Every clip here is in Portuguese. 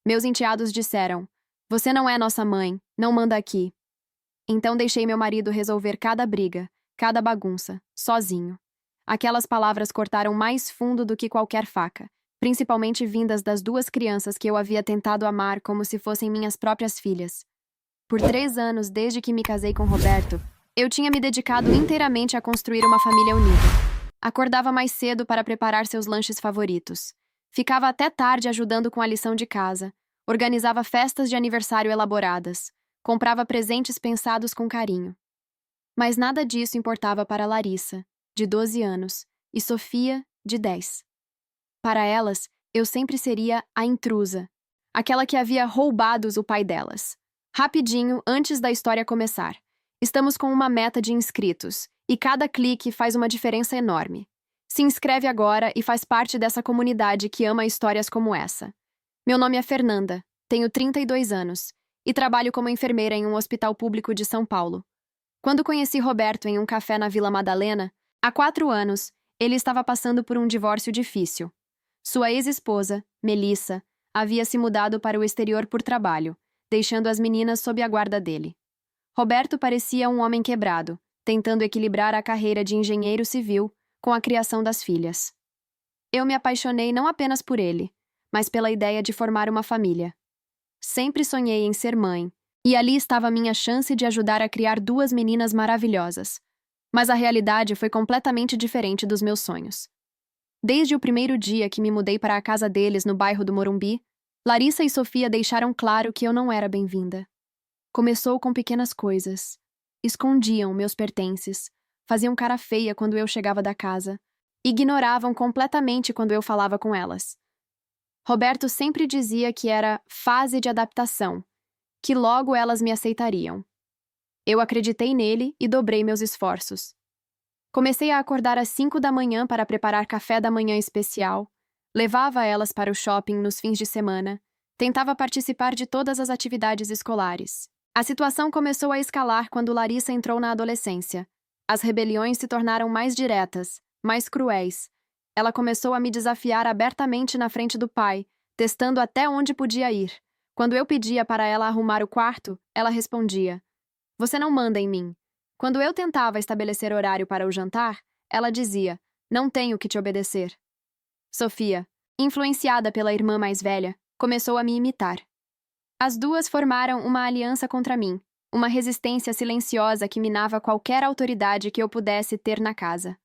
Meus enteados disseram: "Você não é nossa mãe, não manda aqui." Então deixei meu marido resolver cada briga, cada bagunça, sozinho. Aquelas palavras cortaram mais fundo do que qualquer faca, principalmente vindas das duas crianças que eu havia tentado amar como se fossem minhas próprias filhas. Por 3 anos, desde que me casei com Roberto, eu tinha me dedicado inteiramente a construir uma família unida. Acordava mais cedo para preparar seus lanches favoritos. Ficava até tarde ajudando com a lição de casa. Organizava festas de aniversário elaboradas. Comprava presentes pensados com carinho. Mas nada disso importava para Larissa, de 12 anos, e Sofia, de 10. Para elas, eu sempre seria a intrusa, aquela que havia roubado o pai delas. Rapidinho, antes da história começar. Estamos com uma meta de inscritos, e cada clique faz uma diferença enorme. Se inscreve agora e faz parte dessa comunidade que ama histórias como essa. Meu nome é Fernanda, tenho 32 anos, e trabalho como enfermeira em um hospital público de São Paulo. Quando conheci Roberto em um café na Vila Madalena, há 4 anos, ele estava passando por um divórcio difícil. Sua ex-esposa, Melissa, havia se mudado para o exterior por trabalho, deixando as meninas sob a guarda dele. Roberto parecia um homem quebrado, tentando equilibrar a carreira de engenheiro civil com a criação das filhas. Eu me apaixonei não apenas por ele, mas pela ideia de formar uma família. Sempre sonhei em ser mãe, e ali estava a minha chance de ajudar a criar 2 meninas maravilhosas. Mas a realidade foi completamente diferente dos meus sonhos. Desde o primeiro dia que me mudei para a casa deles no bairro do Morumbi, Larissa e Sofia deixaram claro que eu não era bem-vinda. Começou com pequenas coisas. Escondiam meus pertences, faziam cara feia quando eu chegava da casa, ignoravam completamente quando eu falava com elas. Roberto sempre dizia que era fase de adaptação, que logo elas me aceitariam. Eu acreditei nele e dobrei meus esforços. Comecei a acordar às 5 da manhã para preparar café da manhã especial, levava elas para o shopping nos fins de semana, tentava participar de todas as atividades escolares. A situação começou a escalar quando Larissa entrou na adolescência. As rebeliões se tornaram mais diretas, mais cruéis. Ela começou a me desafiar abertamente na frente do pai, testando até onde podia ir. Quando eu pedia para ela arrumar o quarto, ela respondia: "Você não manda em mim." Quando eu tentava estabelecer horário para o jantar, ela dizia: "Não tenho que te obedecer." Sofia, influenciada pela irmã mais velha, começou a me imitar. As duas formaram uma aliança contra mim, uma resistência silenciosa que minava qualquer autoridade que eu pudesse ter na casa.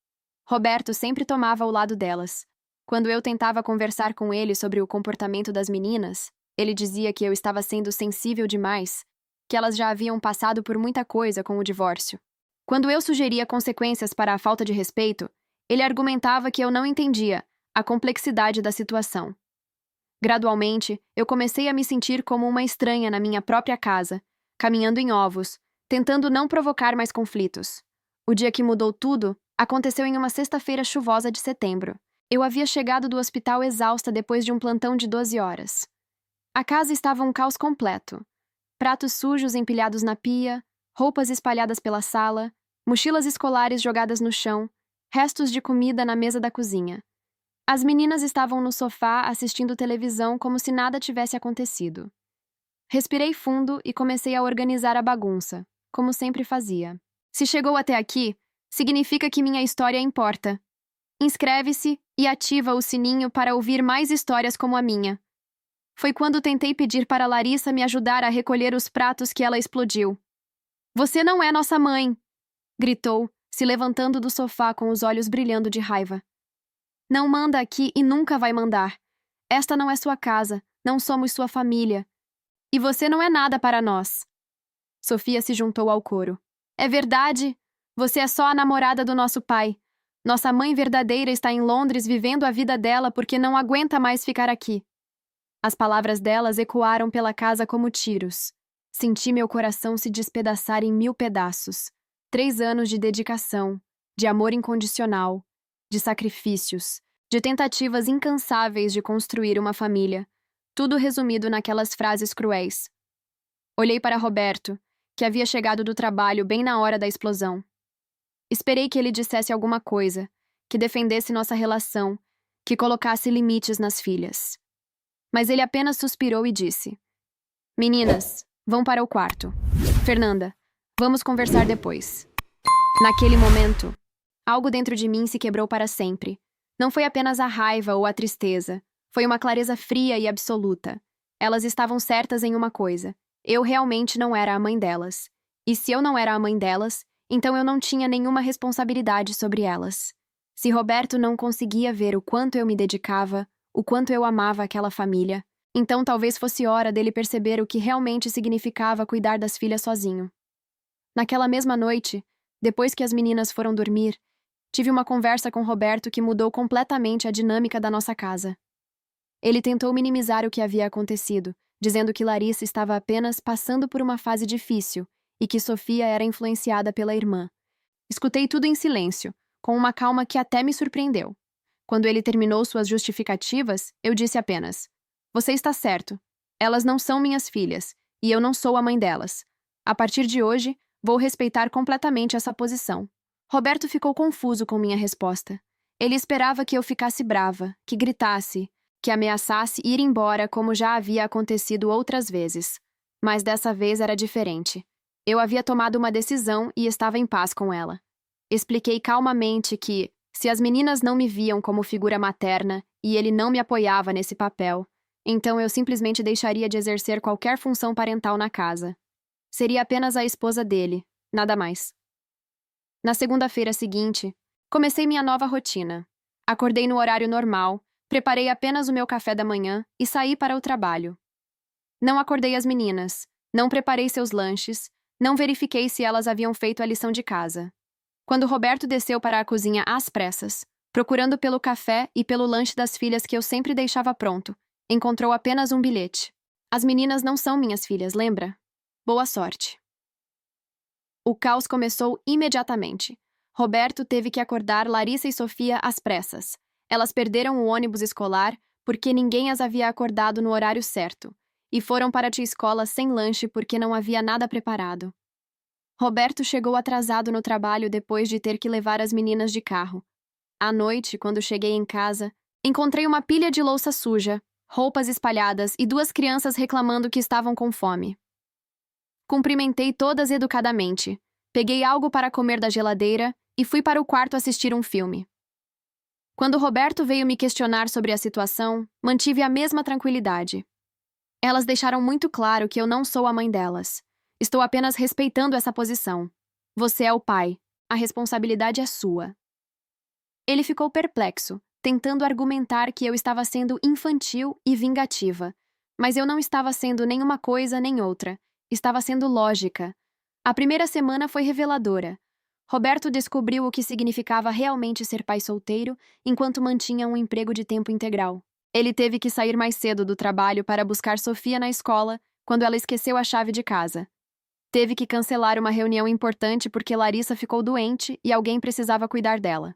Roberto sempre tomava o lado delas. Quando eu tentava conversar com ele sobre o comportamento das meninas, ele dizia que eu estava sendo sensível demais, que elas já haviam passado por muita coisa com o divórcio. Quando eu sugeria consequências para a falta de respeito, ele argumentava que eu não entendia a complexidade da situação. Gradualmente, eu comecei a me sentir como uma estranha na minha própria casa, caminhando em ovos, tentando não provocar mais conflitos. O dia que mudou tudo aconteceu em uma sexta-feira chuvosa de setembro. Eu havia chegado do hospital exausta depois de um plantão de 12 horas. A casa estava um caos completo. Pratos sujos empilhados na pia, roupas espalhadas pela sala, mochilas escolares jogadas no chão, restos de comida na mesa da cozinha. As meninas estavam no sofá assistindo televisão como se nada tivesse acontecido. Respirei fundo e comecei a organizar a bagunça, como sempre fazia. Se chegou até aqui, significa que minha história importa. Inscreve-se e ativa o sininho para ouvir mais histórias como a minha. Foi quando tentei pedir para Larissa me ajudar a recolher os pratos que ela explodiu. "Você não é nossa mãe!" gritou, se levantando do sofá com os olhos brilhando de raiva. "Não manda aqui e nunca vai mandar. Esta não é sua casa, não somos sua família. E você não é nada para nós." Sofia se juntou ao coro. "É verdade? Você é só a namorada do nosso pai. Nossa mãe verdadeira está em Londres vivendo a vida dela porque não aguenta mais ficar aqui." As palavras delas ecoaram pela casa como tiros. Senti meu coração se despedaçar em 1000 pedaços. 3 anos de dedicação, de amor incondicional, de sacrifícios, de tentativas incansáveis de construir uma família, tudo resumido naquelas frases cruéis. Olhei para Roberto, que havia chegado do trabalho bem na hora da explosão. Esperei que ele dissesse alguma coisa, que defendesse nossa relação, que colocasse limites nas filhas. mas ele apenas suspirou e disse: Meninas, vão para o quarto. Fernanda, vamos conversar depois. Naquele momento, algo dentro de mim se quebrou para sempre. Não foi apenas a raiva ou a tristeza. Foi uma clareza fria e absoluta. Elas estavam certas em uma coisa. Eu realmente não era a mãe delas. E se eu não era a mãe delas, então eu não tinha nenhuma responsabilidade sobre elas. Se Roberto não conseguia ver o quanto eu me dedicava, o quanto eu amava aquela família, então talvez fosse hora dele perceber o que realmente significava cuidar das filhas sozinho. Naquela mesma noite, depois que as meninas foram dormir, tive uma conversa com Roberto que mudou completamente a dinâmica da nossa casa. Ele tentou minimizar o que havia acontecido, dizendo que Larissa estava apenas passando por uma fase difícil e que Sofia era influenciada pela irmã. Escutei tudo em silêncio, com uma calma que até me surpreendeu. Quando ele terminou suas justificativas, eu disse apenas: Você está certo. Elas não são minhas filhas, e eu não sou a mãe delas. A partir de hoje, vou respeitar completamente essa posição. Roberto ficou confuso com minha resposta. Ele esperava que eu ficasse brava, que gritasse, que ameaçasse ir embora como já havia acontecido outras vezes. Mas dessa vez era diferente. Eu havia tomado uma decisão e estava em paz com ela. Expliquei calmamente que, se as meninas não me viam como figura materna e ele não me apoiava nesse papel, então eu simplesmente deixaria de exercer qualquer função parental na casa. Seria apenas a esposa dele, nada mais. Na segunda-feira seguinte, comecei minha nova rotina. Acordei no horário normal, preparei apenas o meu café da manhã e saí para o trabalho. Não acordei as meninas, não preparei seus lanches, não verifiquei se elas haviam feito a lição de casa. Quando Roberto desceu para a cozinha às pressas, procurando pelo café e pelo lanche das filhas que eu sempre deixava pronto, encontrou apenas um bilhete. As meninas não são minhas filhas, lembra? Boa sorte. O caos começou imediatamente. Roberto teve que acordar Larissa e Sofia às pressas. Elas perderam o ônibus escolar porque ninguém as havia acordado no horário certo, e foram para a escola sem lanche porque não havia nada preparado. Roberto chegou atrasado no trabalho depois de ter que levar as meninas de carro. À noite, quando cheguei em casa, encontrei uma pilha de louça suja, roupas espalhadas e duas crianças reclamando que estavam com fome. Cumprimentei todas educadamente, peguei algo para comer da geladeira e fui para o quarto assistir um filme. Quando Roberto veio me questionar sobre a situação, mantive a mesma tranquilidade. Elas deixaram muito claro que eu não sou a mãe delas. Estou apenas respeitando essa posição. Você é o pai. A responsabilidade é sua. Ele ficou perplexo, tentando argumentar que eu estava sendo infantil e vingativa. Mas eu não estava sendo nem uma coisa nem outra. Estava sendo lógica. A primeira semana foi reveladora. Roberto descobriu o que significava realmente ser pai solteiro enquanto mantinha um emprego de tempo integral. Ele teve que sair mais cedo do trabalho para buscar Sofia na escola quando ela esqueceu a chave de casa. Teve que cancelar uma reunião importante porque Larissa ficou doente e alguém precisava cuidar dela.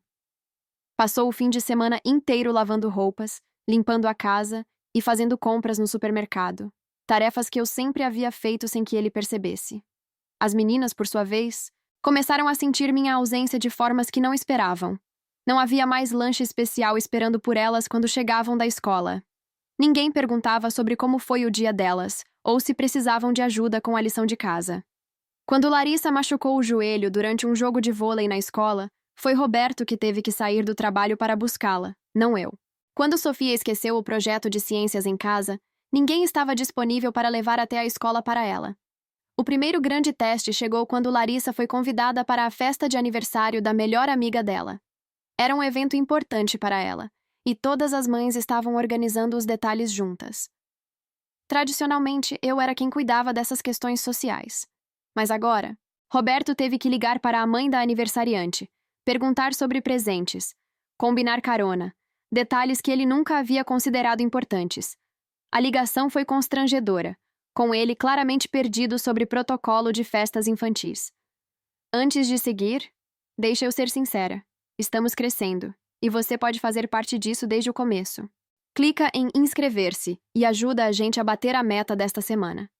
Passou o fim de semana inteiro lavando roupas, limpando a casa e fazendo compras no supermercado. Tarefas que eu sempre havia feito sem que ele percebesse. As meninas, por sua vez, começaram a sentir minha ausência de formas que não esperavam. Não havia mais lanche especial esperando por elas quando chegavam da escola. Ninguém perguntava sobre como foi o dia delas, ou se precisavam de ajuda com a lição de casa. Quando Larissa machucou o joelho durante um jogo de vôlei na escola, foi Roberto que teve que sair do trabalho para buscá-la, não eu. Quando Sofia esqueceu o projeto de ciências em casa, ninguém estava disponível para levar até a escola para ela. O primeiro grande teste chegou quando Larissa foi convidada para a festa de aniversário da melhor amiga dela. Era um evento importante para ela, e todas as mães estavam organizando os detalhes juntas. Tradicionalmente, eu era quem cuidava dessas questões sociais. Mas agora, Roberto teve que ligar para a mãe da aniversariante, perguntar sobre presentes, combinar carona, detalhes que ele nunca havia considerado importantes. A ligação foi constrangedora, com ele claramente perdido sobre protocolo de festas infantis. Antes de seguir, deixa eu ser sincera. Estamos crescendo, e você pode fazer parte disso desde o começo. Clica em inscrever-se e ajuda a gente a bater a meta desta semana.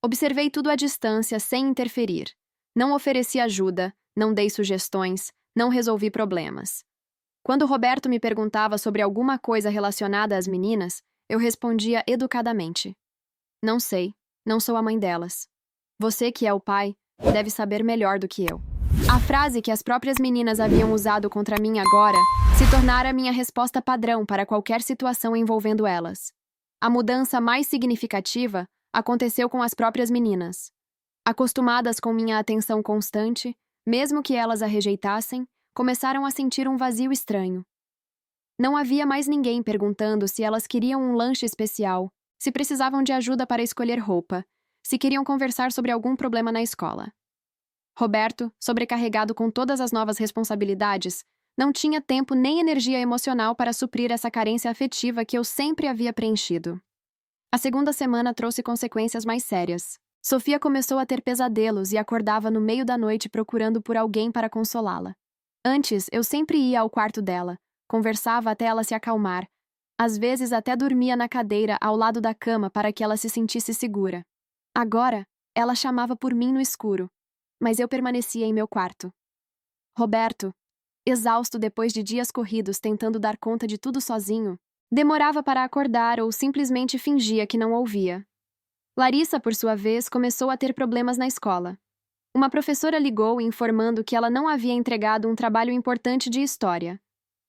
Observei tudo à distância, sem interferir. Não ofereci ajuda, não dei sugestões, não resolvi problemas. Quando Roberto me perguntava sobre alguma coisa relacionada às meninas, eu respondia educadamente. Não sei, não sou a mãe delas. Você, que é o pai, deve saber melhor do que eu. A frase que as próprias meninas haviam usado contra mim agora se tornara minha resposta padrão para qualquer situação envolvendo elas. A mudança mais significativa aconteceu com as próprias meninas. Acostumadas com minha atenção constante, mesmo que elas a rejeitassem, começaram a sentir um vazio estranho. Não havia mais ninguém perguntando se elas queriam um lanche especial, se precisavam de ajuda para escolher roupa, se queriam conversar sobre algum problema na escola. Roberto, sobrecarregado com todas as novas responsabilidades, não tinha tempo nem energia emocional para suprir essa carência afetiva que eu sempre havia preenchido. A segunda semana trouxe consequências mais sérias. Sofia começou a ter pesadelos e acordava no meio da noite procurando por alguém para consolá-la. Antes, eu sempre ia ao quarto dela, conversava até ela se acalmar. Às vezes até dormia na cadeira ao lado da cama para que ela se sentisse segura. Agora, ela chamava por mim no escuro, mas eu permanecia em meu quarto. Roberto, exausto depois de dias corridos tentando dar conta de tudo sozinho, demorava para acordar ou simplesmente fingia que não ouvia. Larissa, por sua vez, começou a ter problemas na escola. Uma professora ligou informando que ela não havia entregado um trabalho importante de história.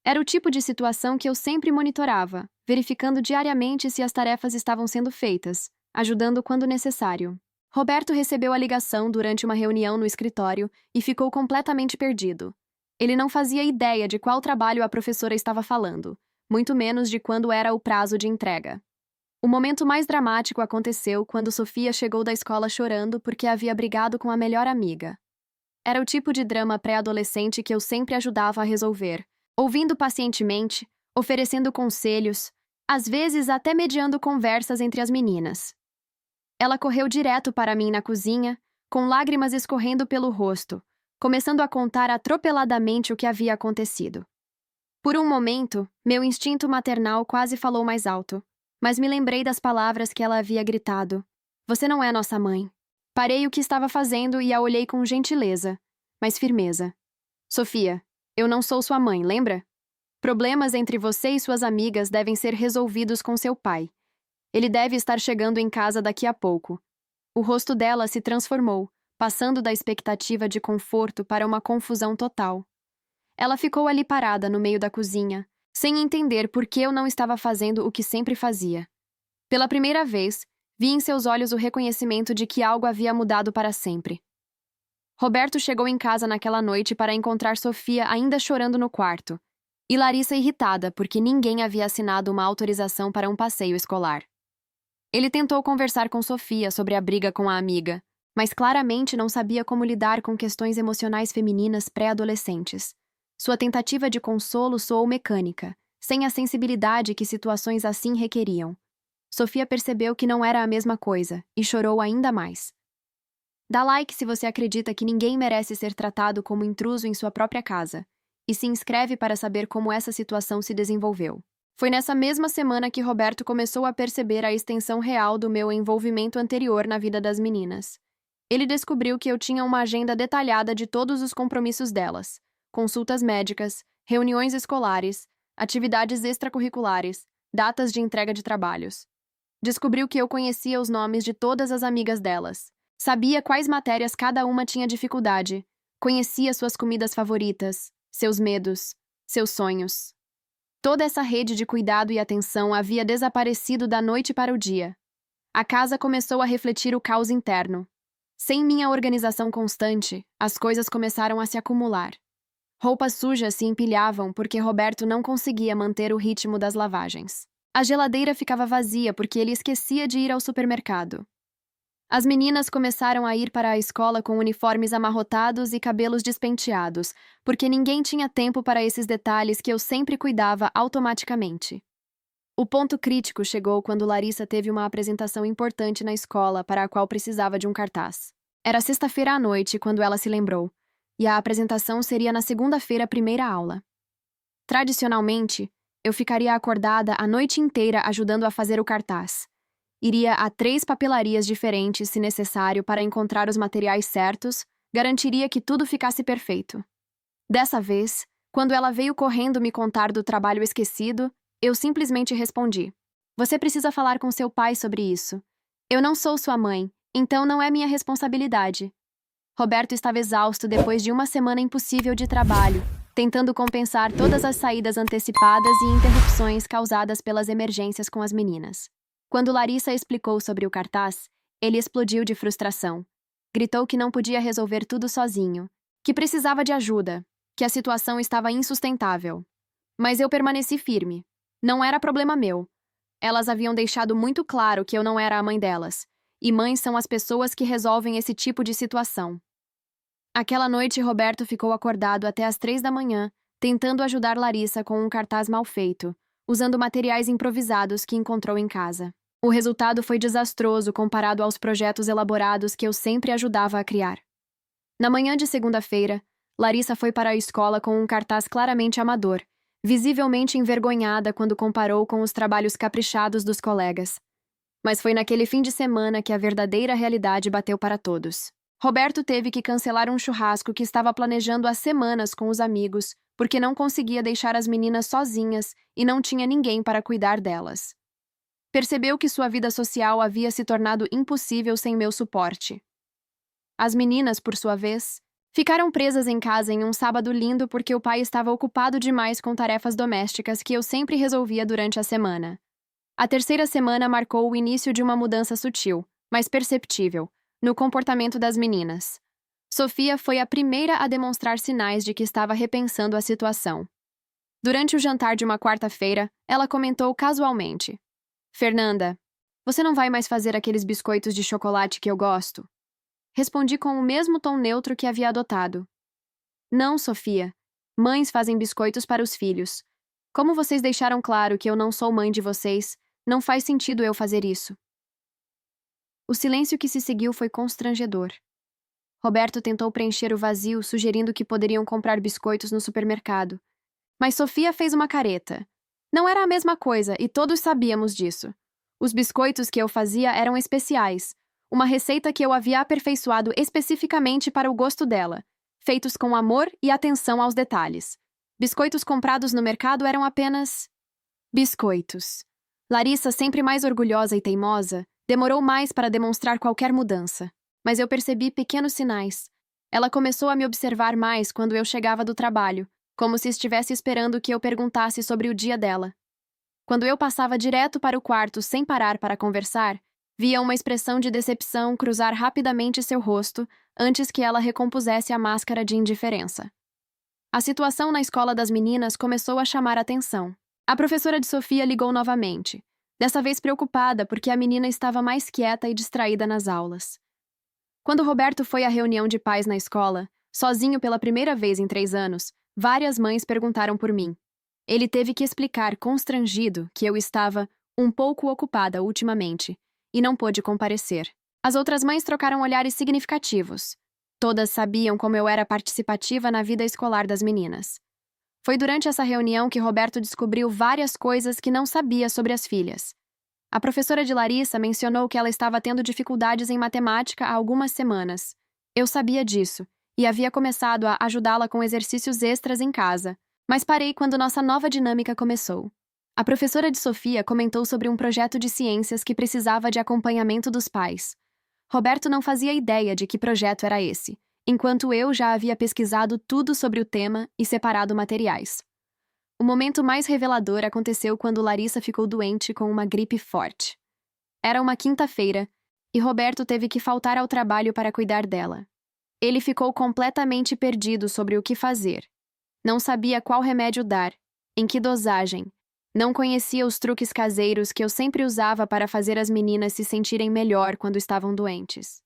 Era o tipo de situação que eu sempre monitorava, verificando diariamente se as tarefas estavam sendo feitas, ajudando quando necessário. Roberto recebeu a ligação durante uma reunião no escritório e ficou completamente perdido. Ele não fazia ideia de qual trabalho a professora estava falando, muito menos de quando era o prazo de entrega. O momento mais dramático aconteceu quando Sofia chegou da escola chorando porque havia brigado com a melhor amiga. Era o tipo de drama pré-adolescente que eu sempre ajudava a resolver, ouvindo pacientemente, oferecendo conselhos, às vezes até mediando conversas entre as meninas. Ela correu direto para mim na cozinha, com lágrimas escorrendo pelo rosto, começando a contar atropeladamente o que havia acontecido. Por um momento, meu instinto maternal quase falou mais alto, mas me lembrei das palavras que ela havia gritado. Você não é nossa mãe. Parei o que estava fazendo e a olhei com gentileza, mas firmeza. Sofia, eu não sou sua mãe, lembra? Problemas entre você e suas amigas devem ser resolvidos com seu pai. Ele deve estar chegando em casa daqui a pouco. O rosto dela se transformou, passando da expectativa de conforto para uma confusão total. Ela ficou ali parada no meio da cozinha, sem entender por que eu não estava fazendo o que sempre fazia. Pela primeira vez, vi em seus olhos o reconhecimento de que algo havia mudado para sempre. Roberto chegou em casa naquela noite para encontrar Sofia ainda chorando no quarto, e Larissa irritada porque ninguém havia assinado uma autorização para um passeio escolar. Ele tentou conversar com Sofia sobre a briga com a amiga, mas claramente não sabia como lidar com questões emocionais femininas pré-adolescentes. Sua tentativa de consolo soou mecânica, sem a sensibilidade que situações assim requeriam. Sofia percebeu que não era a mesma coisa e chorou ainda mais. Dá like se você acredita que ninguém merece ser tratado como intruso em sua própria casa, e se inscreve para saber como essa situação se desenvolveu. Foi nessa mesma semana que Roberto começou a perceber a extensão real do meu envolvimento anterior na vida das meninas. Ele descobriu que eu tinha uma agenda detalhada de todos os compromissos delas, consultas médicas, reuniões escolares, atividades extracurriculares, datas de entrega de trabalhos. Descobriu que eu conhecia os nomes de todas as amigas delas, sabia quais matérias cada uma tinha dificuldade, conhecia suas comidas favoritas, seus medos, seus sonhos. Toda essa rede de cuidado e atenção havia desaparecido da noite para o dia. A casa começou a refletir o caos interno. Sem minha organização constante, as coisas começaram a se acumular. Roupas sujas se empilhavam porque Roberto não conseguia manter o ritmo das lavagens. A geladeira ficava vazia porque ele esquecia de ir ao supermercado. As meninas começaram a ir para a escola com uniformes amarrotados e cabelos despenteados, porque ninguém tinha tempo para esses detalhes que eu sempre cuidava automaticamente. O ponto crítico chegou quando Larissa teve uma apresentação importante na escola para a qual precisava de um cartaz. Era sexta-feira à noite quando ela se lembrou, e a apresentação seria na segunda-feira, primeira aula. Tradicionalmente, eu ficaria acordada a noite inteira ajudando a fazer o cartaz. Iria a 3 papelarias diferentes, se necessário, para encontrar os materiais certos, garantiria que tudo ficasse perfeito. Dessa vez, quando ela veio correndo me contar do trabalho esquecido, eu simplesmente respondi: Você precisa falar com seu pai sobre isso. Eu não sou sua mãe, então não é minha responsabilidade. Roberto estava exausto depois de uma semana impossível de trabalho, tentando compensar todas as saídas antecipadas e interrupções causadas pelas emergências com as meninas. Quando Larissa explicou sobre o cartaz, ele explodiu de frustração. Gritou que não podia resolver tudo sozinho, que precisava de ajuda, que a situação estava insustentável. Mas eu permaneci firme. Não era problema meu. Elas haviam deixado muito claro que eu não era a mãe delas, e mães são as pessoas que resolvem esse tipo de situação. Aquela noite, Roberto ficou acordado até às 3 da manhã, tentando ajudar Larissa com um cartaz mal feito, usando materiais improvisados que encontrou em casa. O resultado foi desastroso comparado aos projetos elaborados que eu sempre ajudava a criar. Na manhã de segunda-feira, Larissa foi para a escola com um cartaz claramente amador, visivelmente envergonhada quando comparou com os trabalhos caprichados dos colegas. Mas foi naquele fim de semana que a verdadeira realidade bateu para todos. Roberto teve que cancelar um churrasco que estava planejando há semanas com os amigos, porque não conseguia deixar as meninas sozinhas e não tinha ninguém para cuidar delas. Percebeu que sua vida social havia se tornado impossível sem meu suporte. As meninas, por sua vez, ficaram presas em casa em um sábado lindo porque o pai estava ocupado demais com tarefas domésticas que eu sempre resolvia durante a semana. A terceira semana marcou o início de uma mudança sutil, mas perceptível, no comportamento das meninas. Sofia foi a primeira a demonstrar sinais de que estava repensando a situação. Durante o jantar de uma quarta-feira, ela comentou casualmente: Fernanda, você não vai mais fazer aqueles biscoitos de chocolate que eu gosto? Respondi com o mesmo tom neutro que havia adotado. Não, Sofia. Mães fazem biscoitos para os filhos. Como vocês deixaram claro que eu não sou mãe de vocês, não faz sentido eu fazer isso. O silêncio que se seguiu foi constrangedor. Roberto tentou preencher o vazio, sugerindo que poderiam comprar biscoitos no supermercado. Mas Sofia fez uma careta. Não era a mesma coisa, e todos sabíamos disso. Os biscoitos que eu fazia eram especiais, uma receita que eu havia aperfeiçoado especificamente para o gosto dela, feitos com amor e atenção aos detalhes. Biscoitos comprados no mercado eram apenas biscoitos. Larissa, sempre mais orgulhosa e teimosa, demorou mais para demonstrar qualquer mudança. Mas eu percebi pequenos sinais. Ela começou a me observar mais quando eu chegava do trabalho, como se estivesse esperando que eu perguntasse sobre o dia dela. Quando eu passava direto para o quarto sem parar para conversar, via uma expressão de decepção cruzar rapidamente seu rosto antes que ela recompusesse a máscara de indiferença. A situação na escola das meninas começou a chamar a atenção. A professora de Sofia ligou novamente, dessa vez preocupada porque a menina estava mais quieta e distraída nas aulas. Quando Roberto foi à reunião de pais na escola, sozinho pela primeira vez em 3 anos, várias mães perguntaram por mim. Ele teve que explicar, constrangido, que eu estava um pouco ocupada ultimamente e não pôde comparecer. As outras mães trocaram olhares significativos. Todas sabiam como eu era participativa na vida escolar das meninas. Foi durante essa reunião que Roberto descobriu várias coisas que não sabia sobre as filhas. A professora de Larissa mencionou que ela estava tendo dificuldades em matemática há algumas semanas. Eu sabia disso e havia começado a ajudá-la com exercícios extras em casa, mas parei quando nossa nova dinâmica começou. A professora de Sofia comentou sobre um projeto de ciências que precisava de acompanhamento dos pais. Roberto não fazia ideia de que projeto era esse, enquanto eu já havia pesquisado tudo sobre o tema e separado materiais. O momento mais revelador aconteceu quando Larissa ficou doente com uma gripe forte. Era uma quinta-feira, e Roberto teve que faltar ao trabalho para cuidar dela. Ele ficou completamente perdido sobre o que fazer. Não sabia qual remédio dar, em que dosagem. Não conhecia os truques caseiros que eu sempre usava para fazer as meninas se sentirem melhor quando estavam doentes.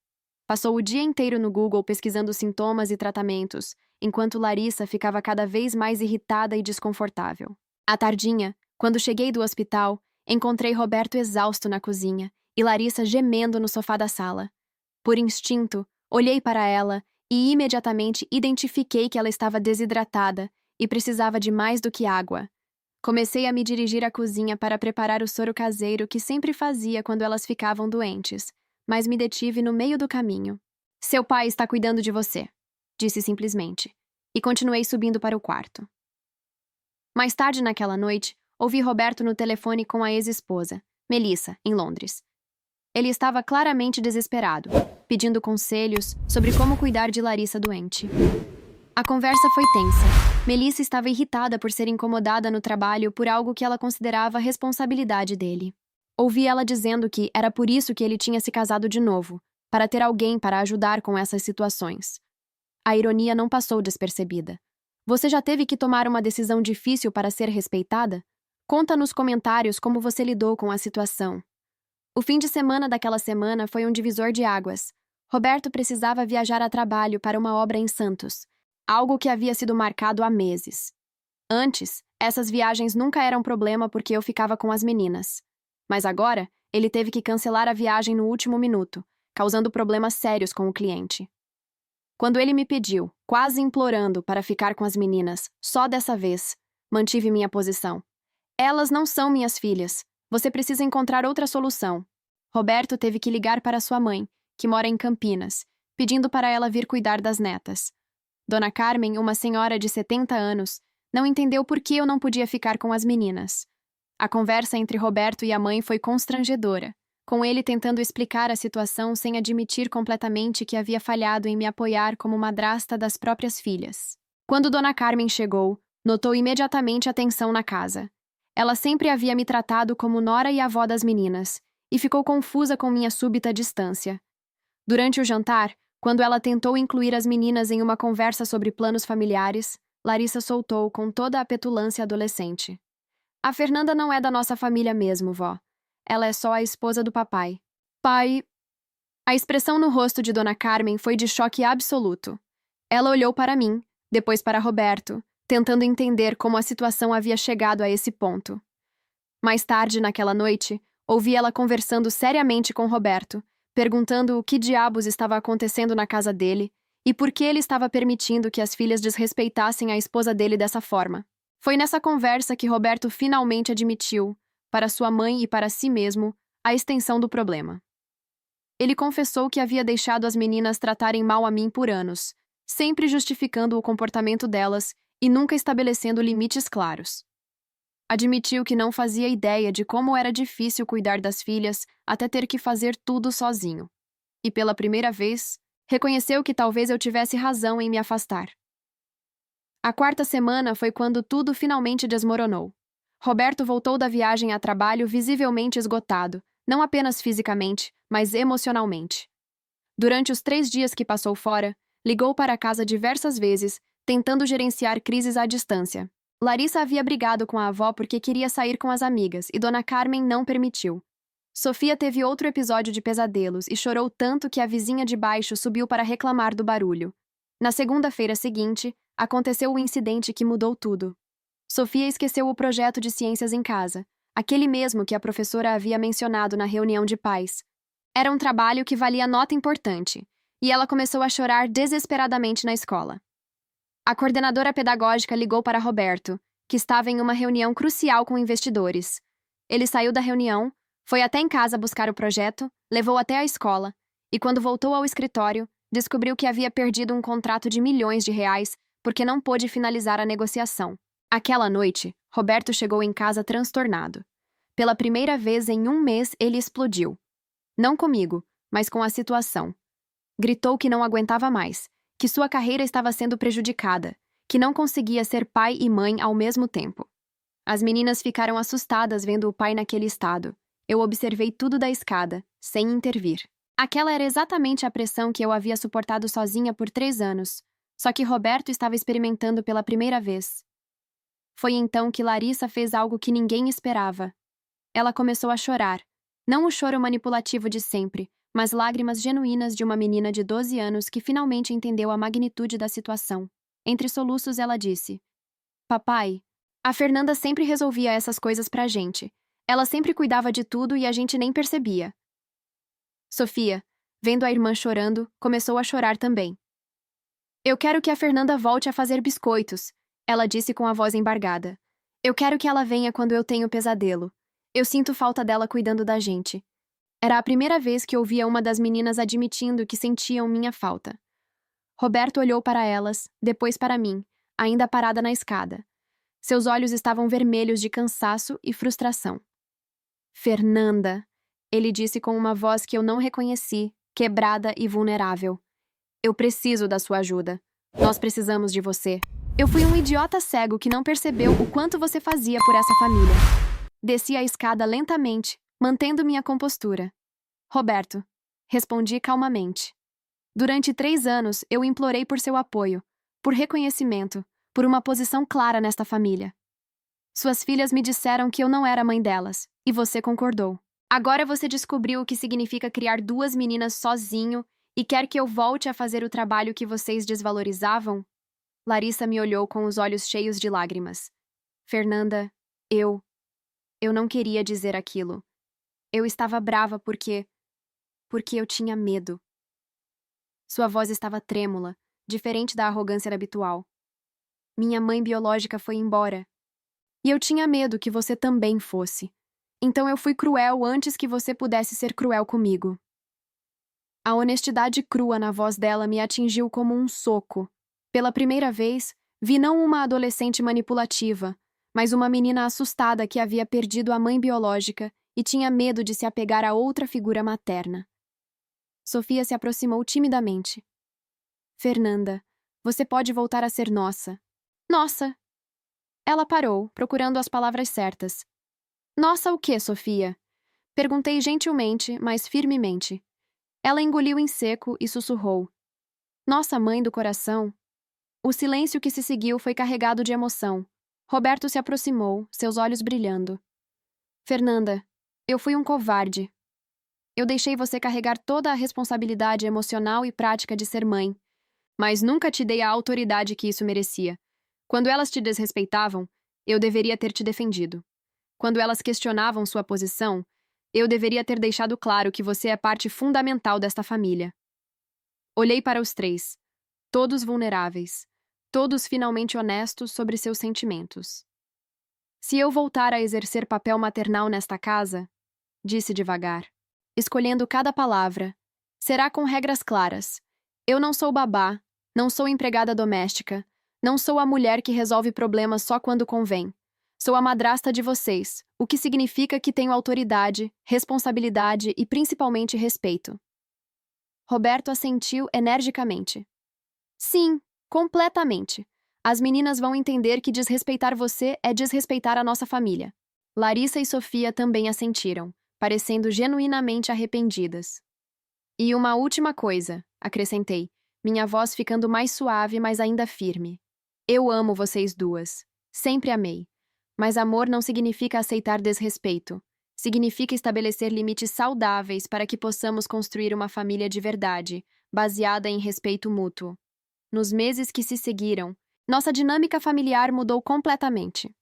Passou o dia inteiro no Google pesquisando sintomas e tratamentos, enquanto Larissa ficava cada vez mais irritada e desconfortável. À tardinha, quando cheguei do hospital, encontrei Roberto exausto na cozinha e Larissa gemendo no sofá da sala. Por instinto, olhei para ela e imediatamente identifiquei que ela estava desidratada e precisava de mais do que água. Comecei a me dirigir à cozinha para preparar o soro caseiro que sempre fazia quando elas ficavam doentes, mas me detive no meio do caminho. Seu pai está cuidando de você, disse simplesmente, e continuei subindo para o quarto. Mais tarde naquela noite, ouvi Roberto no telefone com a ex-esposa, Melissa, em Londres. Ele estava claramente desesperado, pedindo conselhos sobre como cuidar de Larissa doente. A conversa foi tensa. Melissa estava irritada por ser incomodada no trabalho por algo que ela considerava responsabilidade dele. Ouvi ela dizendo que era por isso que ele tinha se casado de novo, para ter alguém para ajudar com essas situações. A ironia não passou despercebida. Você já teve que tomar uma decisão difícil para ser respeitada? Conta nos comentários como você lidou com a situação. O fim de semana daquela semana foi um divisor de águas. Roberto precisava viajar a trabalho para uma obra em Santos, algo que havia sido marcado há meses. Antes, essas viagens nunca eram problema porque eu ficava com as meninas. Mas agora, ele teve que cancelar a viagem no último minuto, causando problemas sérios com o cliente. Quando ele me pediu, quase implorando para ficar com as meninas, só dessa vez, mantive minha posição. Elas não são minhas filhas. Você precisa encontrar outra solução. Roberto teve que ligar para sua mãe, que mora em Campinas, pedindo para ela vir cuidar das netas. Dona Carmen, uma senhora de 70 anos, não entendeu por que eu não podia ficar com as meninas. A conversa entre Roberto e a mãe foi constrangedora, com ele tentando explicar a situação sem admitir completamente que havia falhado em me apoiar como madrasta das próprias filhas. Quando Dona Carmen chegou, notou imediatamente a tensão na casa. Ela sempre havia me tratado como nora e avó das meninas, e ficou confusa com minha súbita distância. Durante o jantar, quando ela tentou incluir as meninas em uma conversa sobre planos familiares, Larissa soltou com toda a petulância adolescente. A Fernanda não é da nossa família mesmo, vó. Ela é só a esposa do papai. Pai... A expressão no rosto de Dona Carmen foi de choque absoluto. Ela olhou para mim, depois para Roberto, tentando entender como a situação havia chegado a esse ponto. Mais tarde, naquela noite, ouvi ela conversando seriamente com Roberto, perguntando o que diabos estava acontecendo na casa dele e por que ele estava permitindo que as filhas desrespeitassem a esposa dele dessa forma. Foi nessa conversa que Roberto finalmente admitiu, para sua mãe e para si mesmo, a extensão do problema. Ele confessou que havia deixado as meninas tratarem mal a mim por anos, sempre justificando o comportamento delas e nunca estabelecendo limites claros. Admitiu que não fazia ideia de como era difícil cuidar das filhas até ter que fazer tudo sozinho. E pela primeira vez, reconheceu que talvez eu tivesse razão em me afastar. A quarta semana foi quando tudo finalmente desmoronou. Roberto voltou da viagem a trabalho visivelmente esgotado, não apenas fisicamente, mas emocionalmente. Durante os 3 dias que passou fora, ligou para casa diversas vezes, tentando gerenciar crises à distância. Larissa havia brigado com a avó porque queria sair com as amigas e Dona Carmen não permitiu. Sofia teve outro episódio de pesadelos e chorou tanto que a vizinha de baixo subiu para reclamar do barulho. Na segunda-feira seguinte, aconteceu o incidente que mudou tudo. Sofia esqueceu o projeto de ciências em casa, aquele mesmo que a professora havia mencionado na reunião de pais. Era um trabalho que valia nota importante, e ela começou a chorar desesperadamente na escola. A coordenadora pedagógica ligou para Roberto, que estava em uma reunião crucial com investidores. Ele saiu da reunião, foi até em casa buscar o projeto, levou até a escola, e quando voltou ao escritório, descobriu que havia perdido um contrato de milhões de reais porque não pôde finalizar a negociação. Aquela noite, Roberto chegou em casa transtornado. Pela primeira vez em 1 mês, ele explodiu. Não comigo, mas com a situação. Gritou que não aguentava mais, que sua carreira estava sendo prejudicada, que não conseguia ser pai e mãe ao mesmo tempo. As meninas ficaram assustadas vendo o pai naquele estado. Eu observei tudo da escada, sem intervir. Aquela era exatamente a pressão que eu havia suportado sozinha por 3 anos, só que Roberto estava experimentando pela primeira vez. Foi então que Larissa fez algo que ninguém esperava. Ela começou a chorar. Não o choro manipulativo de sempre, mas lágrimas genuínas de uma menina de 12 anos que finalmente entendeu a magnitude da situação. Entre soluços, ela disse: Papai, a Fernanda sempre resolvia essas coisas pra gente. Ela sempre cuidava de tudo e a gente nem percebia. Sofia, vendo a irmã chorando, começou a chorar também. Eu quero que a Fernanda volte a fazer biscoitos, ela disse com a voz embargada. Eu quero que ela venha quando eu tenho pesadelo. Eu sinto falta dela cuidando da gente. Era a primeira vez que ouvia uma das meninas admitindo que sentiam minha falta. Roberto olhou para elas, depois para mim, ainda parada na escada. Seus olhos estavam vermelhos de cansaço e frustração. Fernanda, ele disse com uma voz que eu não reconheci, quebrada e vulnerável. Eu preciso da sua ajuda. Nós precisamos de você. Eu fui um idiota cego que não percebeu o quanto você fazia por essa família. Desci a escada lentamente, mantendo minha compostura. Roberto, respondi calmamente. Durante 3 anos, eu implorei por seu apoio, por reconhecimento, por uma posição clara nesta família. Suas filhas me disseram que eu não era mãe delas, e você concordou. Agora você descobriu o que significa criar 2 meninas sozinho e quer que eu volte a fazer o trabalho que vocês desvalorizavam? Larissa me olhou com os olhos cheios de lágrimas. Fernanda, eu não queria dizer aquilo. Eu estava brava porque eu tinha medo. Sua voz estava trêmula, diferente da arrogância habitual. Minha mãe biológica foi embora. E eu tinha medo que você também fosse. Então eu fui cruel antes que você pudesse ser cruel comigo. A honestidade crua na voz dela me atingiu como um soco. Pela primeira vez, vi não uma adolescente manipulativa, mas uma menina assustada que havia perdido a mãe biológica e tinha medo de se apegar a outra figura materna. Sofia se aproximou timidamente. Fernanda, você pode voltar a ser nossa. Nossa! Ela parou, procurando as palavras certas. Nossa o quê, Sofia? Perguntei gentilmente, mas firmemente. Ela engoliu em seco e sussurrou. Nossa mãe do coração. O silêncio que se seguiu foi carregado de emoção. Roberto se aproximou, seus olhos brilhando. Fernanda, eu fui um covarde. Eu deixei você carregar toda a responsabilidade emocional e prática de ser mãe, mas nunca te dei a autoridade que isso merecia. Quando elas te desrespeitavam, eu deveria ter te defendido. Quando elas questionavam sua posição, eu deveria ter deixado claro que você é parte fundamental desta família. Olhei para os 3, todos vulneráveis, todos finalmente honestos sobre seus sentimentos. Se eu voltar a exercer papel maternal nesta casa, disse devagar, escolhendo cada palavra, será com regras claras. Eu não sou babá, não sou empregada doméstica, não sou a mulher que resolve problemas só quando convém. Sou a madrasta de vocês, o que significa que tenho autoridade, responsabilidade e principalmente respeito. Roberto assentiu energicamente. Sim, completamente. As meninas vão entender que desrespeitar você é desrespeitar a nossa família. Larissa e Sofia também assentiram, parecendo genuinamente arrependidas. E uma última coisa, acrescentei, minha voz ficando mais suave, mas ainda firme. Eu amo vocês 2. Sempre amei. Mas amor não significa aceitar desrespeito. Significa estabelecer limites saudáveis para que possamos construir uma família de verdade, baseada em respeito mútuo. Nos meses que se seguiram, nossa dinâmica familiar mudou completamente.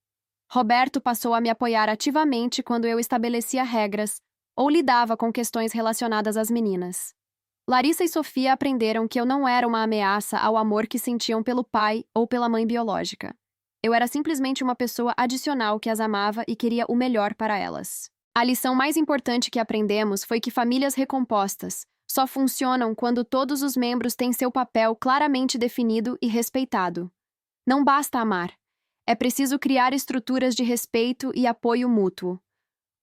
Roberto passou a me apoiar ativamente quando eu estabelecia regras ou lidava com questões relacionadas às meninas. Larissa e Sofia aprenderam que eu não era uma ameaça ao amor que sentiam pelo pai ou pela mãe biológica. Eu era simplesmente uma pessoa adicional que as amava e queria o melhor para elas. A lição mais importante que aprendemos foi que famílias recompostas só funcionam quando todos os membros têm seu papel claramente definido e respeitado. Não basta amar. É preciso criar estruturas de respeito e apoio mútuo.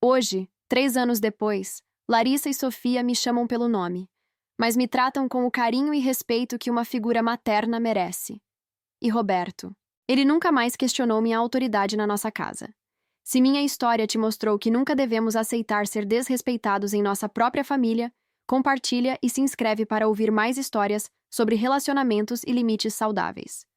Hoje, 3 anos depois, Larissa e Sofia me chamam pelo nome, mas me tratam com o carinho e respeito que uma figura materna merece. E Roberto? Ele nunca mais questionou minha autoridade na nossa casa. Se minha história te mostrou que nunca devemos aceitar ser desrespeitados em nossa própria família, compartilha e se inscreve para ouvir mais histórias sobre relacionamentos e limites saudáveis.